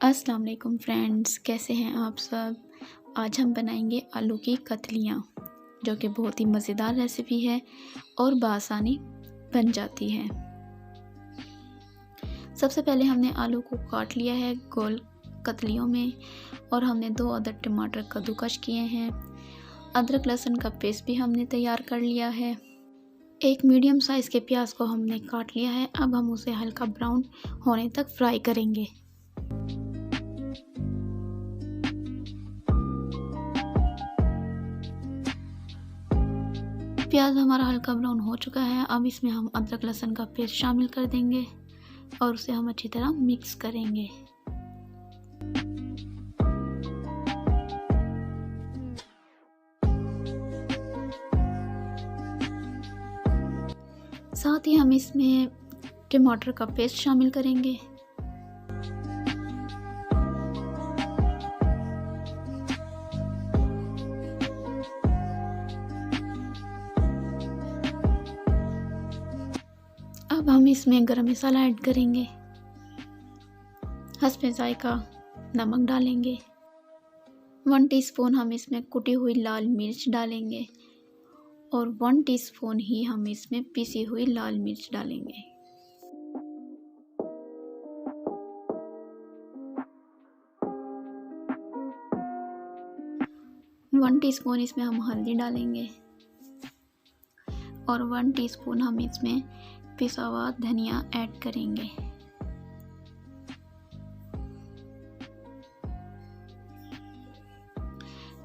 अस्सलाम वालेकुम फ्रेंड्स, कैसे हैं आप सब। आज हम बनाएंगे आलू की कतलियाँ, जो कि बहुत ही मज़ेदार रेसिपी है और बआसानी बन जाती है। सबसे पहले हमने आलू को काट लिया है गोल कतलियों में, और हमने 2 अदद टमाटर कद्दूकस किए हैं। अदरक लहसुन का पेस्ट भी हमने तैयार कर लिया है। एक मीडियम साइज़ के प्याज को हमने काट लिया है। अब हम उसे हल्का ब्राउन होने तक फ्राई करेंगे। प्याज हमारा हल्का ब्राउन हो चुका है। अब इसमें हम अदरक लहसुन का पेस्ट शामिल कर देंगे और उसे हम अच्छी तरह मिक्स करेंगे। साथ ही हम इसमें टमाटर का पेस्ट शामिल करेंगे। अब हम इसमें गरम मसाला ऐड करेंगे, हस्बे जायका नमक डालेंगे, 1 टीस्पून हम इसमें कुटी हुई लाल मिर्च डालेंगे और 1 टीस्पून ही हम इसमें पिसी हुई लाल मिर्च डालेंगे। वन टीस्पून इसमें हम हल्दी डालेंगे और 1 टीस्पून हम इसमें पिसा हुआ धनिया ऐड करेंगे।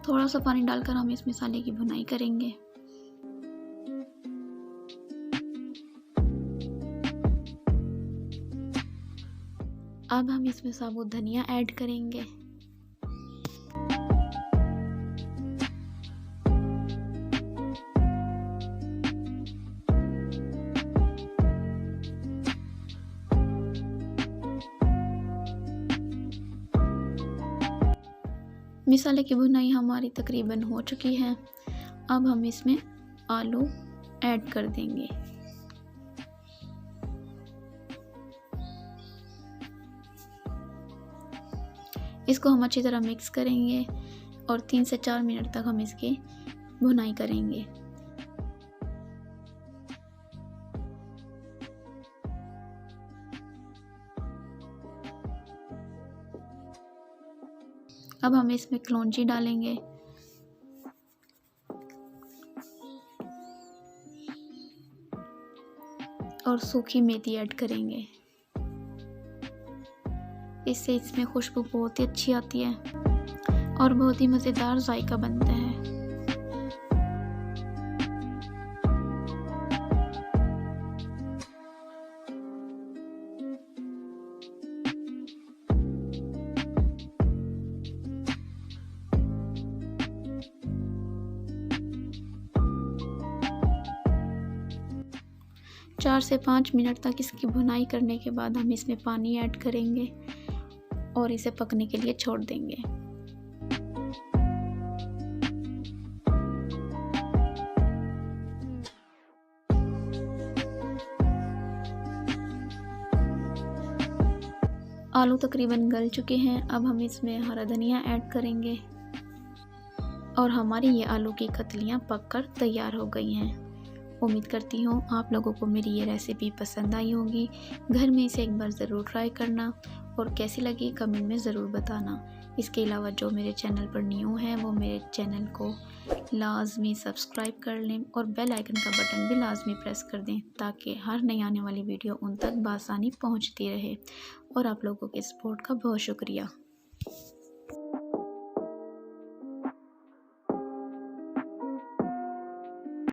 थोड़ा सा पानी डालकर हम इस मसाले की भुनाई करेंगे। अब हम इसमें साबुत धनिया ऐड करेंगे। मसाले की भुनाई हमारी तकरीबन हो चुकी है। अब हम इसमें आलू ऐड कर देंगे। इसको हम अच्छी तरह मिक्स करेंगे और 3 से 4 मिनट तक हम इसकी भुनाई करेंगे। अब हम इसमें कलौंजी डालेंगे और सूखी मेथी ऐड करेंगे। इससे इसमें खुशबू बहुत ही अच्छी आती है और बहुत ही मज़ेदार जायका बनता है। 4 से 5 मिनट तक इसकी भुनाई करने के बाद हम इसमें पानी ऐड करेंगे और इसे पकने के लिए छोड़ देंगे। आलू तकरीबन गल चुके हैं। अब हम इसमें हरा धनिया ऐड करेंगे और हमारी ये आलू की कतलियाँ पककर तैयार हो गई हैं। उम्मीद करती हूँ आप लोगों को मेरी ये रेसिपी पसंद आई होगी। घर में इसे एक बार ज़रूर ट्राई करना और कैसी लगी कमेंट में ज़रूर बताना। इसके अलावा जो मेरे चैनल पर न्यू है वो मेरे चैनल को लाजमी सब्सक्राइब कर लें और बेल आइकन का बटन भी लाजमी प्रेस कर दें, ताकि हर नई आने वाली वीडियो उन तक बआसानी पहुँचती रहे। और आप लोगों के सपोर्ट का बहुत शुक्रिया।